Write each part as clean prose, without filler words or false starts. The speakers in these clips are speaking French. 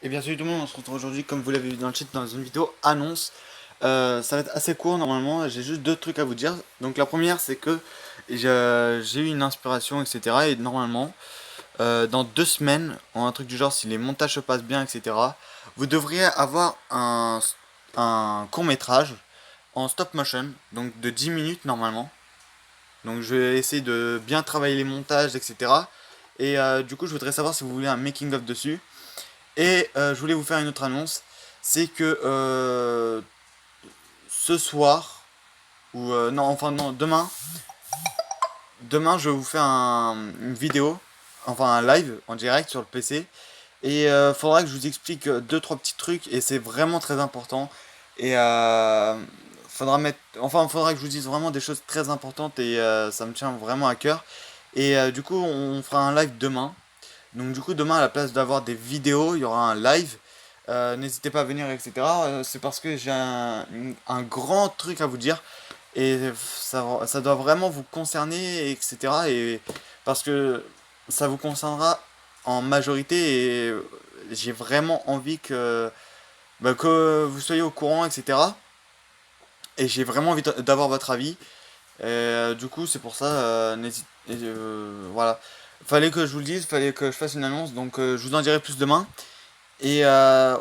Et bien salut tout le monde, on se retrouve aujourd'hui comme vous l'avez vu dans le titre dans une vidéo annonce. Ça va être assez court normalement, j'ai juste deux trucs à vous dire. Donc la première c'est que j'ai eu une inspiration etc. Et normalement dans 2 semaines, en un truc du genre si les montages se passent bien etc. Vous devriez avoir un court métrage en stop motion, donc de 10 minutes normalement. Donc je vais essayer de bien travailler les montages etc. Et du coup je voudrais savoir si vous voulez un making of dessus. Et je voulais vous faire une autre annonce, c'est que ce soir, ou non, enfin non, demain je vais vous faire une vidéo, enfin un live en direct sur le PC. Et faudra que je vous explique deux trois petits trucs, et c'est vraiment très important. Et faudra que je vous dise vraiment des choses très importantes, et ça me tient vraiment à cœur. Et du coup, on fera un live demain. Donc du coup, demain, à la place d'avoir des vidéos, il y aura un live. N'hésitez pas à venir, etc. C'est parce que j'ai un grand truc à vous dire. Et ça doit vraiment vous concerner, etc. Et parce que ça vous concernera en majorité. Et j'ai vraiment envie que vous soyez au courant, etc. Et j'ai vraiment envie d'avoir votre avis. Du coup, c'est pour ça, voilà. Fallait que je vous le dise, fallait que je fasse une annonce, donc je vous en dirai plus demain. Et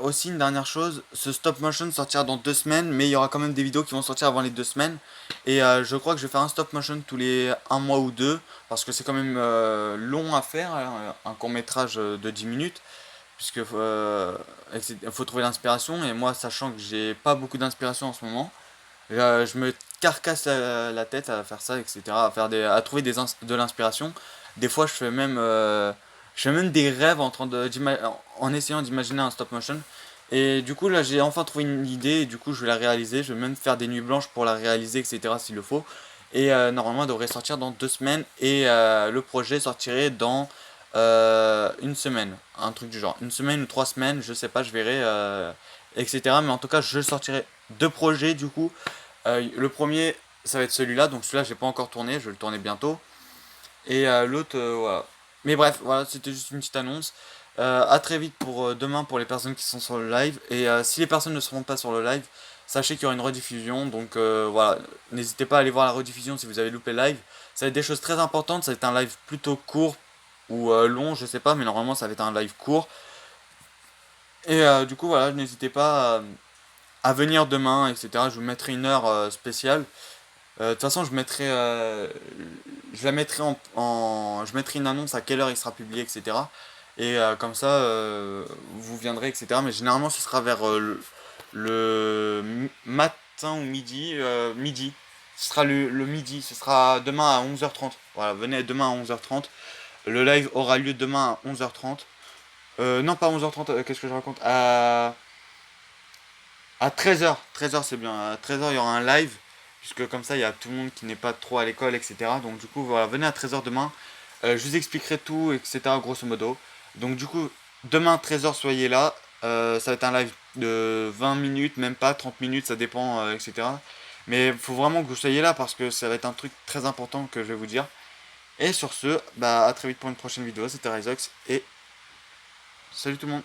aussi une dernière chose, ce stop motion sortira dans 2 semaines, mais il y aura quand même des vidéos qui vont sortir avant les 2 semaines. Et je crois que je vais faire un stop motion tous les un mois ou deux, parce que c'est quand même long à faire, hein, un court métrage de 10 minutes, puisque faut trouver l'inspiration. Et moi, sachant que j'ai pas beaucoup d'inspiration en ce moment, je me carcasse la tête à faire ça, etc. À trouver de l'inspiration. Des fois, je fais même des rêves en essayant d'imaginer un stop motion. Et du coup, là, j'ai enfin trouvé une idée, et du coup, je vais la réaliser. Je vais même faire des nuits blanches pour la réaliser, etc. s'il le faut. Et normalement, elle devrait sortir dans 2 semaines. Et le projet sortirait dans une semaine. Un truc du genre. Une semaine ou 3 semaines, je sais pas, je verrai, etc. Mais en tout cas, je sortirai deux projets du coup. Le premier, ça va être celui-là, donc celui-là, j'ai pas encore tourné, je vais le tourner bientôt. Et l'autre, voilà. Mais bref, voilà, c'était juste une petite annonce. À très vite pour demain pour les personnes qui sont sur le live. Et si les personnes ne seront pas sur le live, sachez qu'il y aura une rediffusion. Donc voilà, n'hésitez pas à aller voir la rediffusion si vous avez loupé le live. Ça va être des choses très importantes, ça va être un live plutôt court ou long, je sais pas, mais normalement ça va être un live court. Et du coup, voilà, n'hésitez pas à venir demain, etc. Je vous mettrai une heure spéciale. De toute façon, je la mettrai je mettrai une annonce à quelle heure il sera publié, etc. Et comme ça, vous viendrez, etc. Mais généralement, ce sera vers le matin ou midi. Midi. Ce sera le midi. Ce sera demain à 11h30. Voilà, venez demain à 11h30. Le live aura lieu demain à 11h30. Non, pas 11h30, qu'est-ce que je raconte à 13h. 13h, c'est bien. À 13h, il y aura un live, puisque comme ça, il y a tout le monde qui n'est pas trop à l'école, etc. Donc, du coup, voilà, venez à 13h demain. Je vous expliquerai tout, etc. grosso modo. Donc, du coup, demain, 13h, soyez là. Ça va être un live de 20 minutes, même pas 30 minutes, ça dépend, etc. Mais il faut vraiment que vous soyez là parce que ça va être un truc très important que je vais vous dire. Et sur ce, bah, à très vite pour une prochaine vidéo. C'était Ryzox et salut tout le monde.